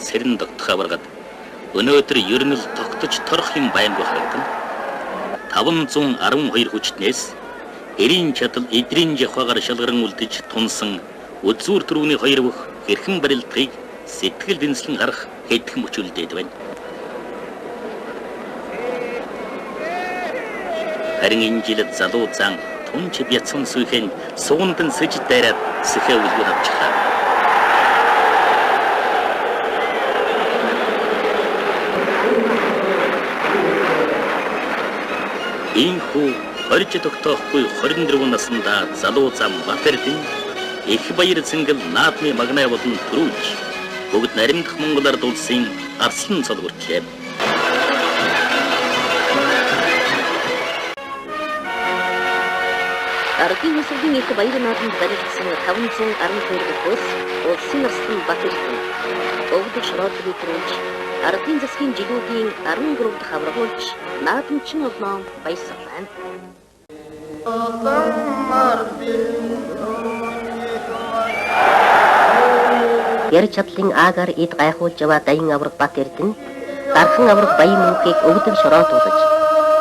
сэрэн тогтох аваргад өнөөдөр ер нь л тогтож торох юм байнгүй харагдана. 512 хүчтнээс эрийн чадал эдрийн жавхагаар шалгаран үлдэж тунсан үзүүр төрөвний хоёр бүх хэрхэн барилдахыг сэтгэл дэнслэн харах хэдхэн мөчөлдөд байна. Харин энэ жилд залуу зан тунч бяцхан сүйхэн суундан сэж дайраад сэхэ үлгэр авчихлаа. Инхүү хорж тогтоохгүй 24 наснда залуу зам Батэрдэн их баяр цэнгэл наадмын магнай болон төрүүлж бүгд наримдах Монгол ард улсын арслан цолгортлээ. Ардын хэсгийн их баяр наадманд баригдсан 512 дэх улсын арслан Батэрдэн өвдөг шороолыг төрүүлж ардын засгийн жилүүдийн 13 дахь аврагуулж наадамчин олноо баясгал байна. Яр чадлын аагаар эд гайхуулж яваа даян авраг Батэрдэн дархан авраг баян мөнхийг өвдөг шороолуулж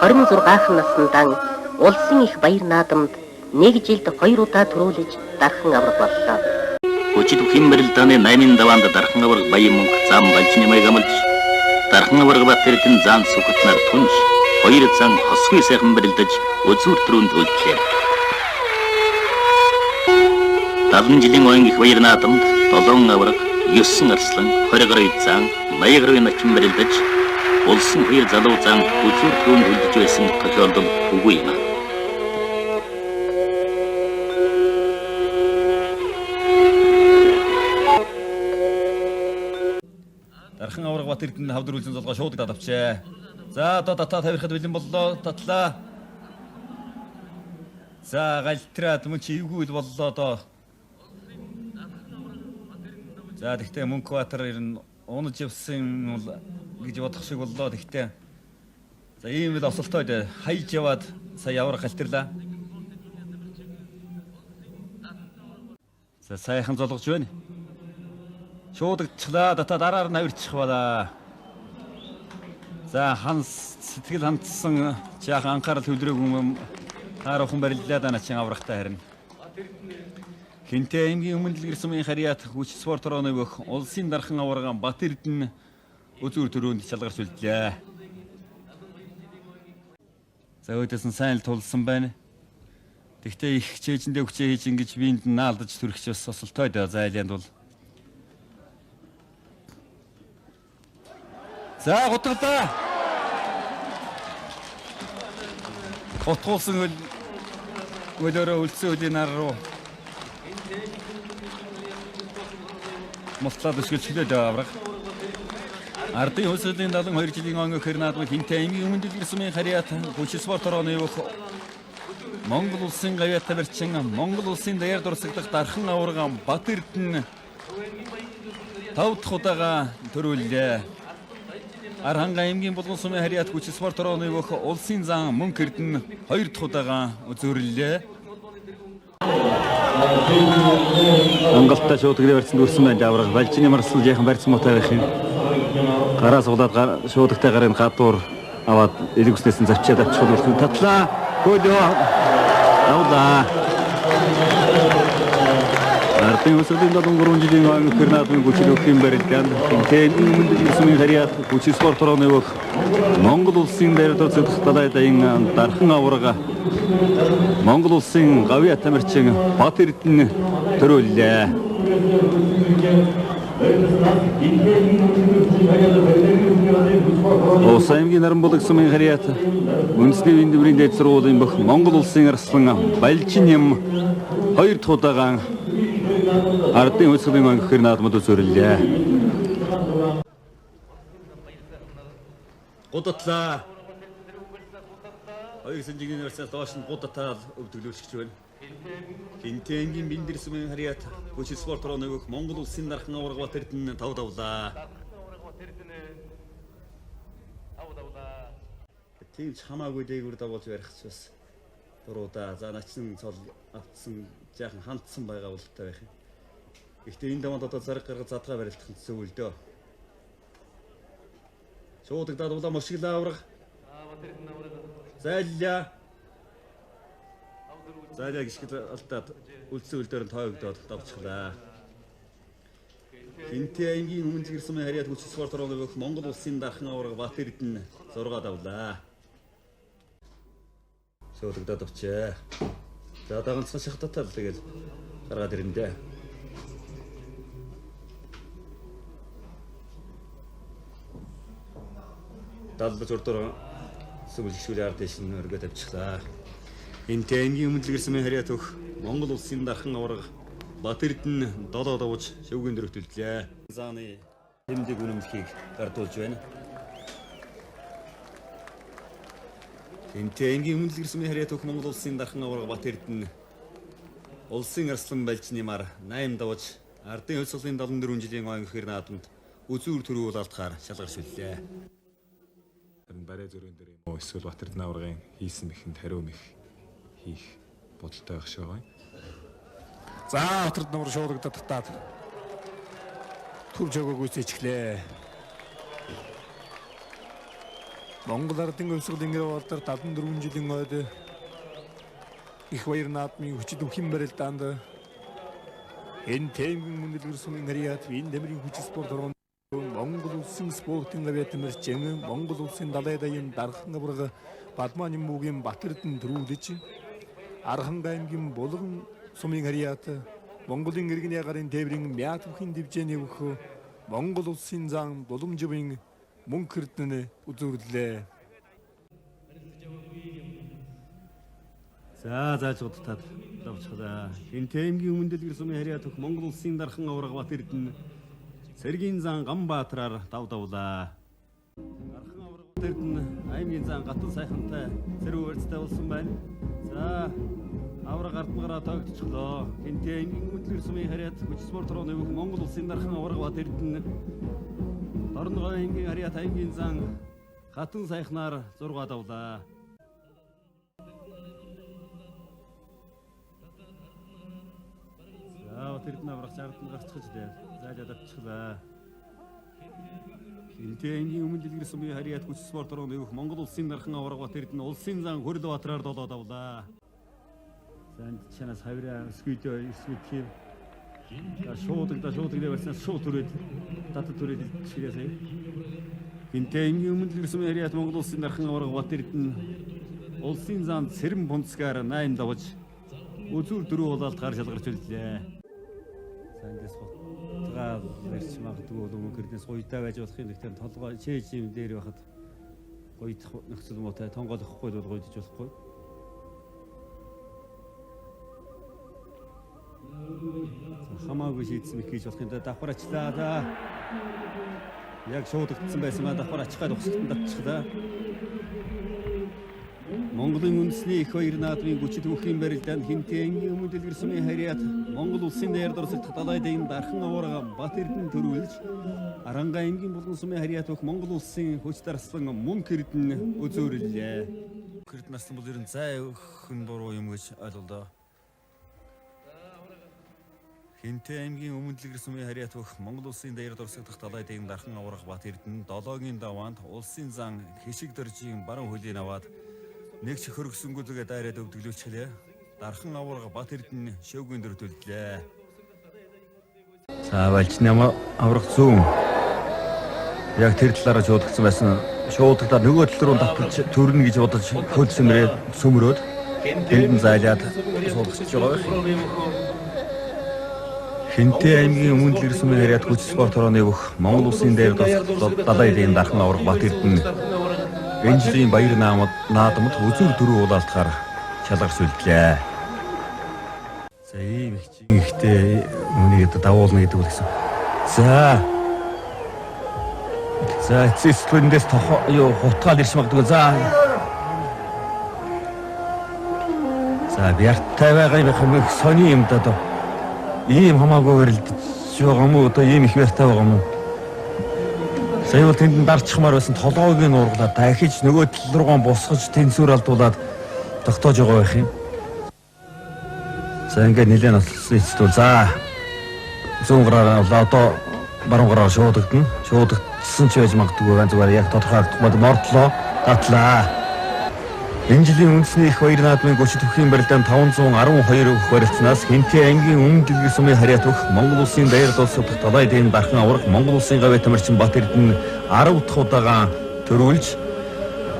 26 насндаа улсын их баяр наадамд нэг жилд 2 удаа төрүүлж дархан авраг боллоо. Өчид Химбэрэлдэны 8-ын даваанд дархан авраг баян мөнх зам балжны маяг амлж дархан авраг Батэрдэн зан сүхтнаар түнж хоёр зан хосгүй сайхан бэрэлдэж үзүүр төрөнд үлдлээ. 70 жилийн оюун их баяр наадамд 7 авраг, 9 арслан, 20 гаруй зан, 80 гаруй начин бэрэлдэж улсын хоёр залуу зан үзүүр төрөнд үлдэж байсан тохиолдол үгүй юм. Дархан авраг Батэрдэн хавдар үлзэн золгоо шууд давчээ. За одоо татаа тавирахад бэлэн боллоо. Татлаа. За галтраад мөн чи эвгүй боллоо одоо. За тэгтээ мөнх батар ирнэ унаж явсан гэж бодох шиг боллоо тэгтээ. За ийм л осолтой хайж яваад сая авраг галтралаа. За сайхан золгож байна. Шуудагчлаа дата дараар нь авирчих балаа. За ханс сэтгэл хандсан жаахан анхаарал төвлөрөөгүй юм таарахын бариллаа даначин аврахтай харин. Хинтээ аймгийн өмнө дэлгэр сумын харьяат хүч спорт орооны бүх улсын дархан аварга Батэрдэн үзүүр төрөнд шалгарч үлдлээ. За өөдөөс нь сайн л тулсан байна. Тэгтээ их хичээжэндээ хүчээ хийж ингэж биенд нь наалдаж төрөхч бас осолтой даа зайланд бол. За готглаа. Готгуулсан өлөөрөө үлдсэн үлийн нар руу мослаад өсгөлчлээ авраг. Ардын хөсөлийн 72 жилийн он хэр наадмын хинтээ аймгийн өмнө дэлгэр сумын харьяат хүч спорт орооны бүх Монгол улсын гавьяатай барьчин Монгол улсын даяар дурсагдах дархан аварга Батэрдэн 5 дахь удаага төрүүллээ. Архангай аймгийн булган сумын харьяат хүч спорт орооны бүх улсын зан мөнх эрдэнэ 2 дахь удаага үзүүрлээ. Ангалтай шуудгэрээ барьсан дүрсэн байна авраг балжины марсал яхан барьсан мотой байх юм. Гараа суулаад шуудагтай гарын гадуур аваад элэг үснээс нь завчаад авчих болсон татлаа. Гөлөө авлаа. Ардын хөсөлийн 73 жилийн он хэр наадмын хүчлөх юм барилдан тэн өмнө дэлгэр сумын харьяат хүч спорт орооны бүх Монгол улсын даяар дурсагдах даян дархан аварга Монгол улсын гавьяатай барьчин Батэрдэн төрүүллээ. Улс аймгийн Наранбулаг сумын харьяат үндэсний үеийн дэврийн дээд сургуулийн бүх Монгол улсын арслан балжин юм 2 дахь удаага ардын хөсөлийн он хэр наадмад үзүүрлээ. Гудатлаа. Хоёр сэнжигийн версал доош нь гудатаал өвдөглүүлж байна. Хинтэнгийн биндэр сумын харьяат хүч спорт орооны бүх Монгол улсын дархан аварга Батэрдэн тав давлаа. Тийм ч хамаагүй дээгүүр давуулж барих ч бас дуруудаа. За начин цол автсан жаахан хандсан байгаа болтой байх юм. Гэхдээ энэ даванд одоо зараг гаргаж задгаа барилдах нь зөв л дөө. Шуудагдаад улаан мөшгөл авраг. Зайлаа. Зайлаа гисгэл алдаад үлдсэн үлдээр нь тоогдоод давчихлаа. Хинтээ ангийн өмнө ирсэн хариад хүч спорт орооны өгөх Монгол улсын дархан авраг Бат Эрдэнэ 6 давлаа. Шуудагдаад авчээ. За даганцхан шахтатал тэгэл гаргаад ирэндээ. Далб зурдор сүлжгшүүл ардэж өргөд авчихлаа. Хинтээ ангийн өмнө ирсэн хариад өгөх Монгол улсын дархан авраг Бат Эрдэнэ 7 давж шөвгөн дөрөвтөлдлээ. Зааны тэмдэг үнэмлэхийг гардуулж байна. Хинтээ ангийн өмнө ирсэн хариад өгөх Монгол улсын дархан авраг Бат Эрдэнэ улсын арслан Балжнымаар 8 давж ардын хувьсгалын 74 жилийн ойн хэр наадамд үзүүр төрөө улаалтахаар шалгаршиллээ. Барай зөрүүн дээр юм уу эсвэл Бат Эрдэнэ аврагын хийсэн мэхэнд хариу мэх хийх бодолтой байх шиг байна. За Бат Эрдэнэ авраг шуудагдаад татаад төрж өгөөг үсэжглээ. Монгол ардын хувьсгалын гэр болдор 74 жилийн ойд их баяр наадмын хүчит өвхөн барилдаанд энэ тэмгийн мөндөөр сумын хариат энэ дэмрийн хүч спорт орон Монгол улсын спортын авиатмэрчэн Монгол улсын далай даян дархан авраг Бадман Муугийн Бат Эрдэнэ төрүүлж Архан аймгийн Булган сумын хариат Монголын иргэн ягарын тээврийн мяат бүхин дивжээний өгөх Монгол улсын зан Дулумживын Мөнх Эрдэнэ үзүүрлээ. За заажуудтаад давчихлаа. Хинтээ аймгийн өмнөд ирсэн хариат өгөх Монгол улсын дархан авраг Бат Эрдэнэ Сэргийн зан Ганбаатараар давлаа. Дархан авраг Бат Эрдэнэ аймгийн зан гатан сайхантай зэрэг үрцтэй болсон байна. За авраг ардмаараа тоогдчихлоо. Хинтээ аймгийн өмнөд ирсэн хариат хүч спорт орооны өгөх Монгол улсын дархан авраг Бат Эрдэнэ Дорногой аймгийн хариат аймгийн зан гатан сайхнаар 6 давлаа. Бат Эрдэнэ аврагч ардын гарцгаж заажаад авчихлаа. Хинтээ аймгийн өмнө дэлгэр сумын хариат хүч спорт орооны өгөх Монгол улсын дархан авраг Бат Эрдэнэ улсын зан Хөрлбаатараар 7 давлаа. Зан чанаас хавраа скүйдөө эсвэл шуудагдаа барьсан шууд түрээд татад түрээд ширээ сая. Хинтээ аймгийн өмнө дэлгэр сумын хариат Монгол улсын дархан авраг Бат Эрдэнэ улсын зан Цэрэн Бунцгаар 8 давж үзүүр дөрөв улаалтахаар шалгарч үлдлээ. Сандас хотгаа барьж магадгүй бол мөнхөрнөөс гуйтай байж болох юм. Тэгэхээр толгой чээж юм дээр байхад гуйдах нөхцөл муутай тонгоолохгүй бол гуйдаж болохгүй. Хамаагүй шийдсэн их хийж болох юм да давхар ачлаа да. Яг шуудагдсан байсан ба давхар ачих гал ухсгалтанд татчихлаа. Монголын үндэсний их баяр наадмын хүчит өвхийн барилдаанд Хинтээ аймгийн өмнө дэлгэр сумын хариат Монгол улсын даяар дурсагт далай даян дархан авраг Бат Эрдэнэ төрүүлж Аранга аймгийн Булган сумын хариат өгөх Монгол улсын хүч дарслан Мөнх Эрдэнэ үзүүрлээ. Мөнх Эрдэнэ нарсан бол ер нь зай өхөн буруу юм гэж ойлголоо. Хинтээ аймгийн өмнө дэлгэр сумын хариат өгөх Монгол улсын даяар дурсагт далай даян дархан авраг Бат Эрдэнэ 7-гийн даваанд улсын зан Хишиг дөржийн баруун хөлийг аваад нэг ч хөргсөнгөлөгээ дайраад өвдөглөөчлээ. Дархан авраг Бат Эрдэнэ шөвгөн дөрөвтөлдлээ. За Балжнымаа авраг зүүн. Яг тэр талаараа шуудагдсан байсан. Шуудагдаад нөгөө тал руу таталж төрнө гэж бодож хөлсөмрөө сөмрөөд тэнд зайлаад шуудагч байгаа. Хинтээ аймгийн өмнө дэлгэр сумын хариат хүч спорт орооны өгөх Монгол улсын даяар дурсагт далай даян дархан авраг Бат Эрдэнэ энэ жилийн баяр наадамд үзүүр дөрөв улаалтахаар шалгарч үлдлээ. За ийм ихтэй үнийг давуулна гэдэг үг гэсэн. За эцэслэндээс хутгаал ирж магадгүй. За бярттай байгаа юм сони юм даа. Ийм хамаагүй өрөлдөж байгаа юм уу? Одоо ийм их бярттай байгаа юм уу? Сая бол тэнд дарчихмаар байсан толгойг нь ургалаад дахиж нөгөө тал руугаа босгож тэнцвэр алдуулаад тогтоож байгаа байх юм. За ингээд нэлээд болсон эцэд бол за зүүн гараараа одоо баруун гараар шуудагдана. Шуудагдсан ч байж магадгүй байгаа зүгээр яг тодорхойлдох мордлоо татлаа. Энэ жилийн үндэсний их баяр наадмын гүшид төвхийн барилдаанд 512 өх барилцнаас Хинтээ ангийн өмнө дэлгэр сумын харьяат өгөх Монгол улсын даяар дуусах далай дээн дархан аврах Монгол улсын гавь тамирчин Бат Эрдэнэ 10 дахь удаага төрүүлж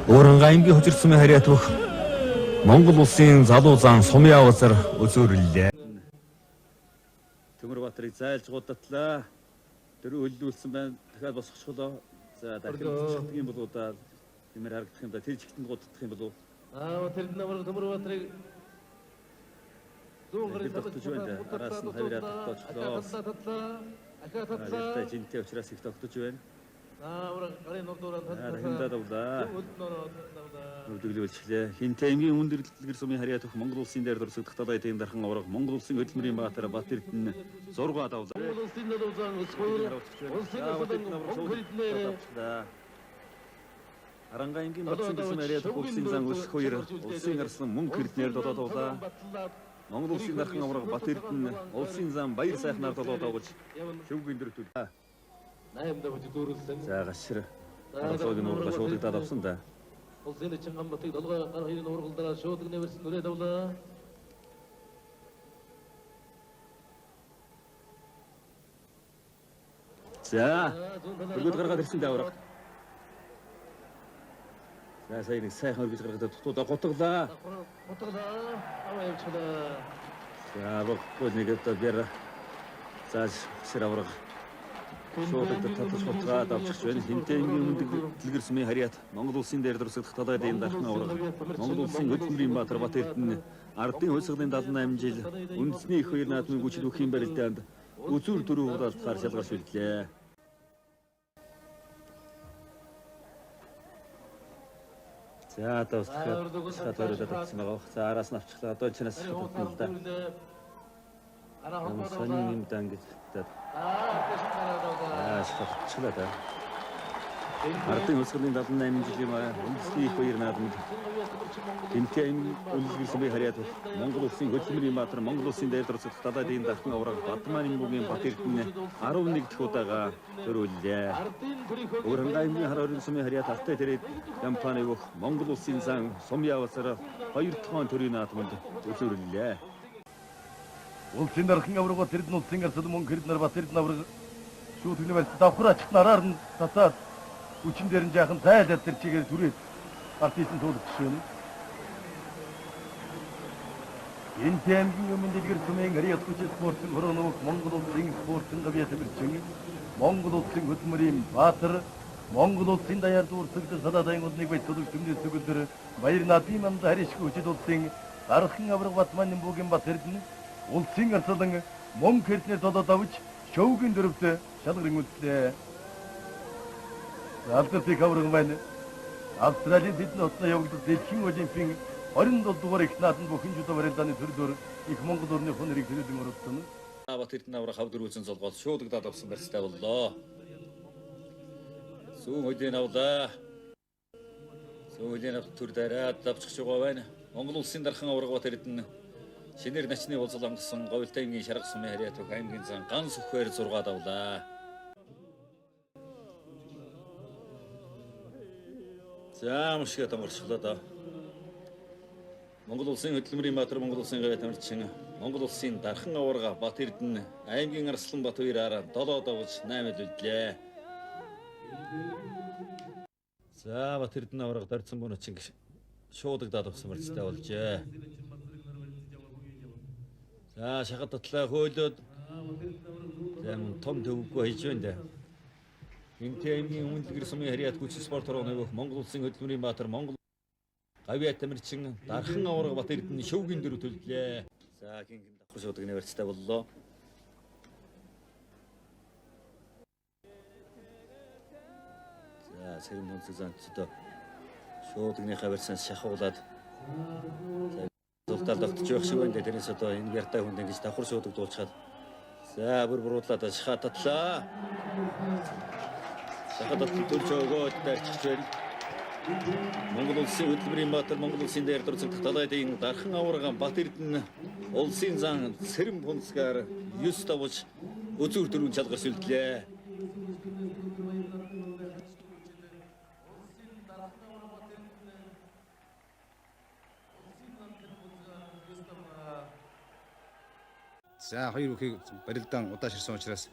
Өөрөнгө аймгийн хожир сумын харьяат өгөх Монгол улсын залуу зан сумын авазар өзөөрлөө. Төмөр Батрыг зайлж гудатлаа. Дөрөв хөлдүүлсэн байна. Дахиад босгочихлоо. За дахин чигтэх юм болоо да. Тиймэр харагдах юм да. Тэр чигтэнд гудах юм болоо. Тэр намар Төмөр Батрыг зүүн гарыг тогтож байна. Араас нь хавираад тогтоочлоо. Ахаа жинтэй учраас их тогтож байна. гарын нурдуураа Хинтээ давлаа. Нүрдэглүүлчихлээ. Хинтээ аймгийн өмнө дэлгэр сумын харьяат өгөх Монгол улсын даяар дурсагдах далай дээн дархан аврах Монгол улсын хөдөлмөрийн баатар Бат Эрдэнэ 6 давлаа. Аранга аймгийн Батсын сумын харьяат өгөх улсын зан өсөх хоёр улсын арслан мөнгө хэрднээр додоодуулаа. Монгол улсын дархан аврах Бат Эрдэнэ улсын зан баяр сайхнаар додоодуулж шүвгийн дөрөвтөл. За гашир. Арасуугийн нуурга шуудагдаад авсан да. Улсын Чинган Батыг долгой гар хоёрын уургалдаа шуудаг нэвэрсэн нүрээ давлаа. За. Бүгд гаргаад ирсэн даавраг. За сайн нэг сайхан өргөж гаргаад тутуудаа готглаа. Аваа явчихлаа. За бүгд нэг одоо бэр. За шир авраг. Шуудад татаж хотгаа давчих байна. Хинтээ аймгийн өмнө дэлгэр сумын харьяат Монгол улсын даяар дурсагдах далай дээн дархан аврах Монгол улсын хөдөлмөрийн баатар Бат Эрдэнэ ардын хөлсгөлийн 78 жил үндэсний их баяр наадмын гүшид өгхийн барилдаанд үзүүр дөрөв удаалтаар шалгарч үлдлээ. За одоо дахиад татсан байгаа. За араас нь авчихлаа. Одоо чинээс татсан л да. Сонин юм дан гэж. Шатчлаа да. Ардын хөлсгөлийн 78 жилийн үндэсний их баяр наадманд Хинтээ аймгийн дэлгэр сумын харьяат Монгол улсын хөдөлмөрийн баатар Монгол улсын даяар дурсагдах далай дээн дархан аврах Бадман аймгийн Бат Эрдэнэ 11 дахь удаага төрүүллээ. Өөрөнгө аймгийн хар орон сумын харьяат алтай тэрэг компани өгөх Монгол улсын зан сумын авазар 2 дахь төрийн наадманд үзүүллээ. Улсын дархан аврах Бат Эрдэнэ улсын арслан мөнгө хэрднэр Бат Эрдэнэ аврах шүүтгэний барьц давхраач нараар нь татаад үчин дээр нь жаахан зайлаад тэр чигээр түрээд артистын туулах жишээ нь. Энэ тэмгийн өмнө дэлгэр сумын харьяат хүч спортын хөрөнөөх Монгол улсын спортын гавьяа тамирчин Монгол улсын хөдөлмөрийн баатар Монгол улсын даяар дурсагдах далай дээн улныг бай төлөв төмнөс төгөлдөр баяр наадмын манд харьяашгүй хүчит улсын дархан аврах Батман Нимбугийн Бат Эрдэнэ улсын арслан мөнгө хэрднээр додоод авч шөвгийн дөрөвт шалгарын үлдлээ. Алдартай хаврын байна. Австралийн Сидней хотод явагдсан дэлхийн олимпийн 27 дугаар их наадмын бүхэн жүдө барилдааны төрлөөр их Монгол орны хүн нэрийг төлөвлөн оролцсон. Бат Эрдэнэ аврах хав дөрвөлжин солгоол шуудагдаад авсан барьцтай боллоо. Сүүн хөдийн авлаа. Сүүн хөдийн авт төр дараад авчих байгаа байна. Монгол улсын дархан аврах Бат Эрдэнэ шинээр начны болцол онгосон говьлтай аймгийн шарга сумын харьяат өгөх аймгийн зан ганц өхөөр 6 давлаа. За мушгаа тамарчлаа да. Монгол улсын хөдөлмөрийн баатар Монгол улсын гавьяа тамирчин Монгол улсын дархан аварга Бат Эрдэнэ аймгийн арслан Бат хоёраар 7 давж 8 үлдлээ. За Бат Эрдэнэ аварга дорцсон бүнөчин шуудагдаад авсан барьцтай болжээ. За шахад татлаа хөөлөд зам том төвгөө хийж байна да. Хинтээ аймгийн өмнө дэлгэр сумын харьяат хүч спорт орооны өгөх Монгол улсын хөдөлмөрийн баатар Монгол гавьяа тамирчин дархан аварга Бат Эрдэнэ шөвгийн дөрөв төллөө. За гингэн давхар шуудагны барьцтай боллоо. За сэрэн мөнцөг занцтай шуудагныхаа барьцаас шахуулаад зултал тогтож явах шиг байна. Тэрнээс одоо энэ яртай хүнд ингэж давхар шуудаг дуулчихад за бүр буруудлаад шахаа татлаа. Шахаад төрж өгөөд дайрчих байна. Монгол улсын хөдөлмөрийн баатар Монгол улсын даяар дурсагдах далай дээн дархан аварга Бат Эрдэнэ улсын зан сэрэм пунцгаар 9 давж үзүүр дөрвөн шалгарч үлдлээ. За хоёр бүхийг барилдаан удааширсан учраас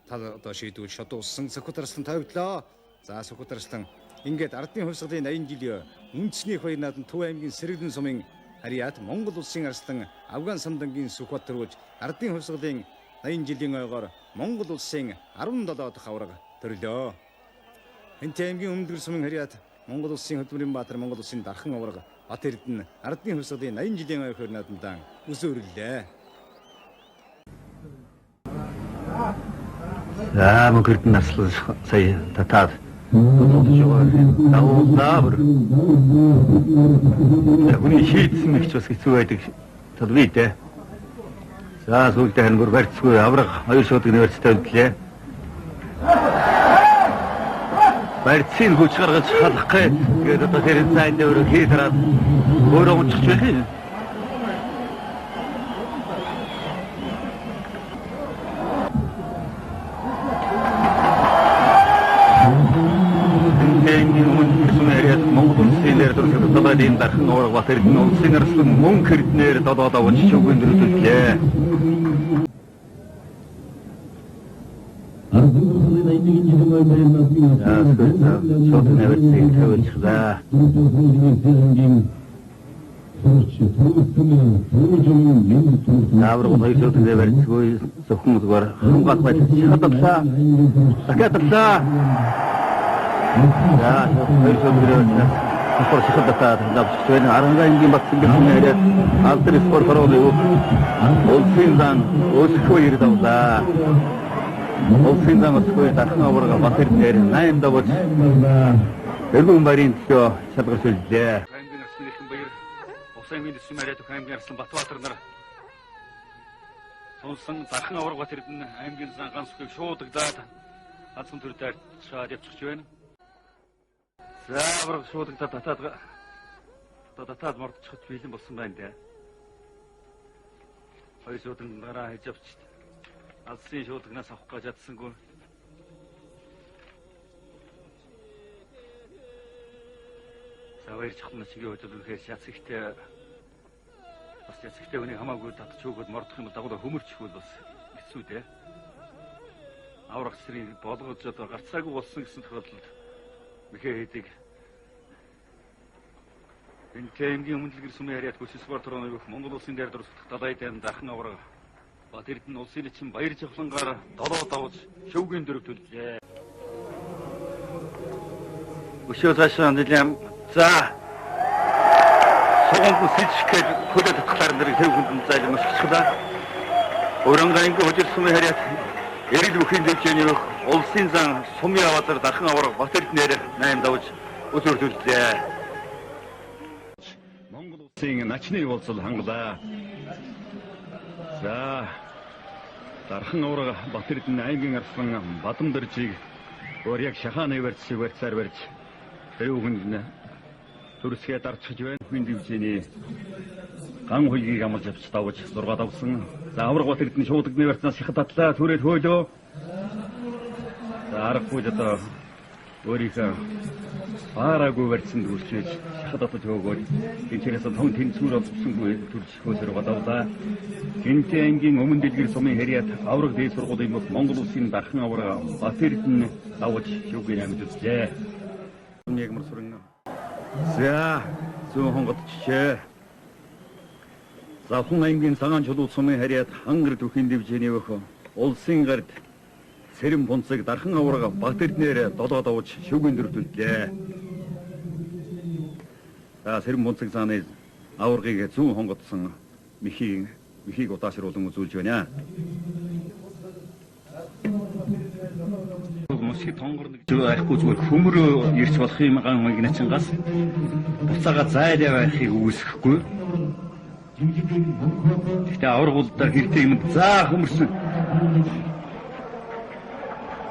тал одоо шийдвэл шод уссан Сүхбаатарслан тавигдлаа. За Сүхбаатарслан ингээд ардын хувьсгалын 80 жилийн үндэсний хоёр наадам Төв аймгийн Сэргэлэн сумын харьяат Монгол улсын арслан Афган самдангийн Сүхбаатар рууж ардын хувьсгалын 80 жилийн ойгоор Монгол улсын 17 дахь аварга төрлөө. Хэнтэй аймгийн Өмнөдгөр сумын харьяат Монгол улсын хөдөлмөрийн баатар Монгол улсын дархан аварга Бат Эрдэнэ ардын хувьсгалын 80 жилийн ойр хоёр наадамдаа өсөрлөө. За мөнгөрд наслал сая татаад давуулдаа хүний шийдсэн их ч бас хэцүү байдаг талбай дээ. За сүүлдээ хангур барьцгүй авраг хоёр шууд университет төлөө. Барьцын хүч гаргаж халах гээд одоо тэр сайн дээр хийдраад өөрөө унчих байх юм. Монгол улсын нэр төрөлх талын дархан аварга Бат Эрдэнэ улсын арслан мөн хэрднээр долоод авч шүүгэн дөрөвлөлээ. Авраг хоёр шүтгээ барьцгүй зөвхөн зүгээр хамгаалт байдал шатлаа. Дахиадлаа. За хоёр шүтгээ спорт шахалтаа давчвэн арангаангийн батсангийн нэрээр алтер спорт хорооны улсын дан өсөхөө ирдавлаа. Улсын дан өсөхөө дархан аварга Бат Эрдэнээр 8 давж эргэн барийн төлөө шалгарч үлдээ. Аймгийн арслан баяр Усаймын дэс мөрөд аймгийн арслан Батбаатар нар сонсон дархан аварга Бат Эрдэнэ аймгийн зан ганц үхийг шуудагдаад азхан төрөөр шаад явчих байна. За авраг шуудагдаад татаад мордчиход бэлэн болсон байна дээ. Хоёр шуудан гараа хийж авч алсын шуудагнаас авах гэж чадсангүй. За хоёр чухал чигээ хөдөлгөхээр шац ихтэй бас яцэгтэй хүний хамаагүй татч хөөгд мордох юм бол дагуулаа хөмөрчих бол бас хэцүү дээ. Авраг сэрийг болгож одоо гарцаагүй болсон гэсэн тохиолдолд мэхээ хийдэг. Хэнтэй аймгийн Өмнөдгөр сумын харьяат Сүхбаатар руу Монгол улсын дээр дурсах далай дайм дархан аварга Бат Эрдэнэ улсын эчин баяр жавхлангаар долоо давж шөвгийн дөрөв төлжээ. Өшөө цаашаа нэлэм за сонгон сэлжгээд хөлөө татхлаар нэр хэв хүнд зайлмж хичгэлээ. Орангаангийн хожир сумын харьяат эрэл бүхийн дэвчээний улсын зан сумын аваар дархан аварга Бат Эрдэнээр 8 давж өсөрлөлжээ. Монгол улсын начны уулзал хангалаа. За дархан аварга Бат Эрдэнэ аймгийн арслан Бадамдэржийг өөр яг шахааны барьцаар барьж тэрүүгэнд төрсгээ дарчж байна. Хүн дэвчээний ган хуйгийг амлж авч давж 6 давсан. За аварга Бат Эрдэнэ шуудагны барьцаас шахад татлаа түрээд хөөлөө. За аргагүй одоо өөрийнхөө баараагүй барьцанд үрчээж шахад татж хөөгөөд тийчээс том тэнцвэр олсонгүй төрж хөөсөр гадавлаа. Хэнтэй аймгийн Өмнө дэлгэр сумын харьяат авраг дээд сургуулийн мөс Монгол улсын дархан аварга Бат Эрдэнэ давж шүүгээр амьдлжээ. Ягмар сүрэн. За зүүн хонгодчихээ. Завхан аймгийн Цагаан чулуу сумын харьяат хангар түүхийн дэвжээний өхөө улсын гард Сэрэм бунцыг дархан аварга Бат Эрдэнээр долоо давж шүүгийн дөрөвлөлээ. За Сэрэм бунцыг зааны аваргыг зүүн хонгодсон михийг удаашруулан үзүүлж байна. Мөсхий тонгорно гэж айхгүй зүгээр хөмрөө ирж болох юм ган магначингаас буцаага зайлаа байхыг үүсэхгүй. Гэтэ аваргуулдаар хэрэгтэй юм заа хөмөрсөн.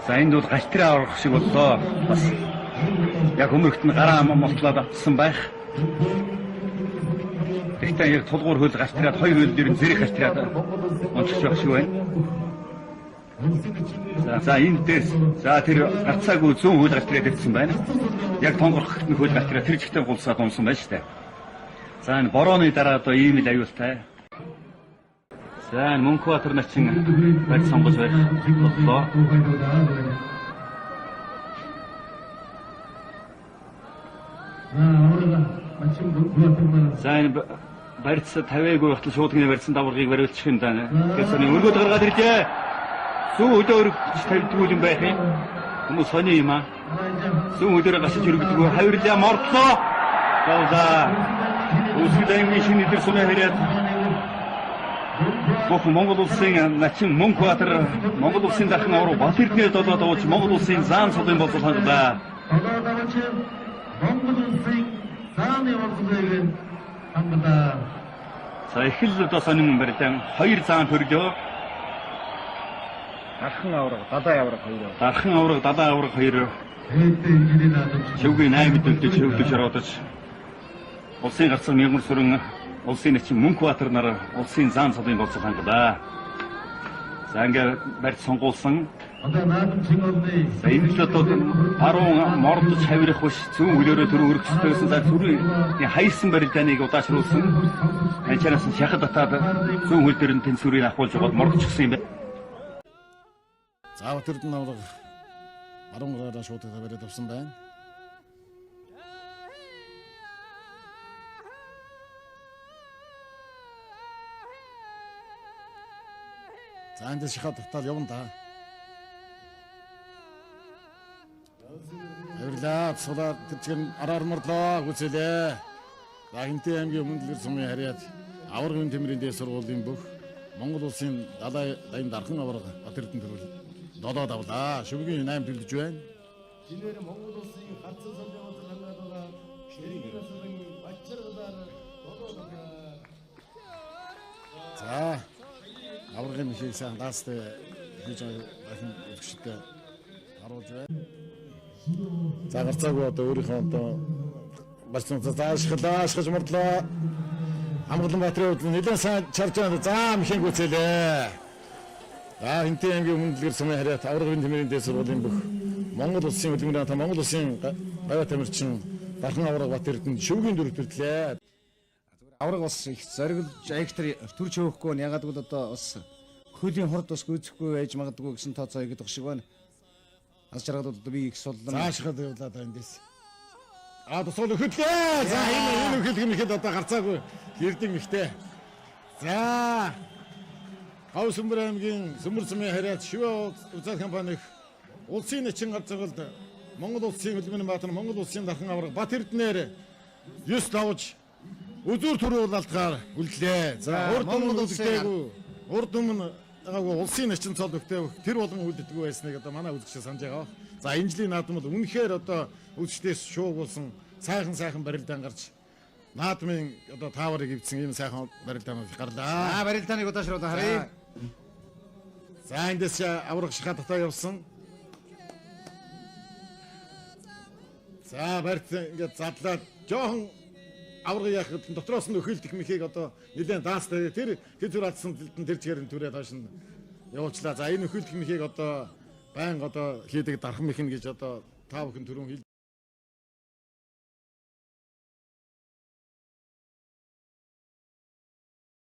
За энд бол гальтраа аврах шиг боллоо. Бас яг хөмөрөгт нь гараа молтлоод авчихсан байх. Тэгтээ яг тулгуур хөл гальтраад хоёр хөл дээр нь зэрэг гальтраад унчих байх шиг байна. За энэ дээс за тэр гарцаагүй зүүн хөл галтраад ирсэн байна. Яг тонгорхогт нь хөл галтраад тэр жигтэй гулсаад унсан байна шүү дээ. За энэ борооны дараа одоо ийм л аюултай. За энэ Мөнхбаатар начин барь сонгож байх боллоо. За энэ барьц 50-аагүй батал шуудганы барьсан даваргыг бариулчих юм даа. Тэгэхээр сони өргөд гаргаад ирлээ. Сүү өдөө өргөж тавьдгүй юм байх юм. Хүмүүс сони юм аа. Сүү өдөө гасаж өргөдгөө хавирлаа мордлоо. За үсгэд аймгийн шинэ идэр сумын хэрэг Бүх Монгол улсын начин Мөнхбаатар Монгол улсын дахин авраг Батэрдний долоод ууч Монгол улсын заан сулын болол хангалаа. Монгол улсын зааны урлагийг хангалаа. За их л одоо сонин барилан 2 заан төрлөө. Дархан авраг, далай авраг 2. Дархан авраг, далай авраг 2. Шивгийн 8 төлдөж хөвдөж ороод улсын гарцсан мягмар сүрэн улсын начин Мөнхбаатар нар улсын заан сулын болол хангалаа. За ингээ барьц сонгуулсан. Одоо наадам чин олны. За энэ л одоо 10 мордож хавирах биш зүүн хөлөөрөө төрөө өргөжтэйсэн за түрүү хайсан барилдааныг удаашруулсан. Ачаараас шахад татаад зүүн хөл дээр нь тэнцвэрийг ахуулж байгаа мордчихсан юм байна. За Батэрдэн авраг 10 гараараа шууд тавиад авсан байна. За энэ шахаад татаад явна да. Авирлаа цулаа тэр араар морлоо гүцэлээ. Багинтэй аймгийн өмнөдлөр сумын харьяат аврагын тэмрийн дэс сургуулийн бүх Монгол улсын далай дайн дархан авраг Батэрдэн төрөл долоод авлаа. Шүмгийн 8 төлдөж байна. Чинээр Монгол улсын харцсан солиос хангаад байгаа ширийн сүрэн бачаргалаар долоод авлаа. За аврагын мөхийг сайн даастай хийж дахин үзэгчтэй харуулж байна. За гарцаагүй одоо өөрийнхөө одоо барьсан заашхаж мордлоо. Хамглан Баатрын хувьд нэлээд сайн чарж байгаа. За мөхийг үцээлээ. За Хинтээ аймгийн өмнөдлөр сумын харьяат аврагын тэмрийн дэс сургуулийн бүх Монгол улсын хөдөлмөрийн та Монгол улсын гавь тамирчин Дархан авраг Батэрдэн шүвгийн дүр төртлээ. Авраг бас их зориглож аягтар төрж өгөхгүй нь ягаад гэвэл одоо бас хөлийн хурд бас гүйцэхгүй байж магадгүй гэсэн тооцоо өгдөг шиг байна. Аз жаргал одоо би их суллан. Заашхад явлаа эндээс. Тусгал өхөлөө. За энэ өхөлг нь ихэд одоо гарцаагүй ярддаг мэхтэй. За Хав Сүмбэр аймгийн Сүмбэр сумын харьяат шивээ үзэл компани улсын начин гарцаагалд Монгол улсын хөдөлмөрийн баатар Монгол улсын дархан авраг Батэрдэнээр 9 давж үзүүр төрөө уулалтгаар үлдлээ. За урд өмнө үлдээгүй урд өмнө улсын начин цол өгтэй тэр болгон үлддэггүй байсныг одоо манай үзэгчид санаж байгаа. За энэ жилийн наадам бол үнэхээр одоо үзэгчдээс шуугуулсан сайхан барилдаан гарч наадмын одоо тааварыг ивдсэн ийм сайхан барилдаанууд гарлаа. Барилдааныг удаашруулан харъя. За эндээс авраг шахаад татаа явсан. За барьц ингээд задлаад жоохон авраг яах гэдэг дотроос нь өхөлдөх мөхийг одоо нэлээд даастай тэр зүр алдсан тэр чигээр нь түрээд хойш нь явуулчлаа. За энэ өхөлдөх мөхийг одоо байн одоо хийдэг дархан мэх нь гэж одоо та бүхэн түрүүн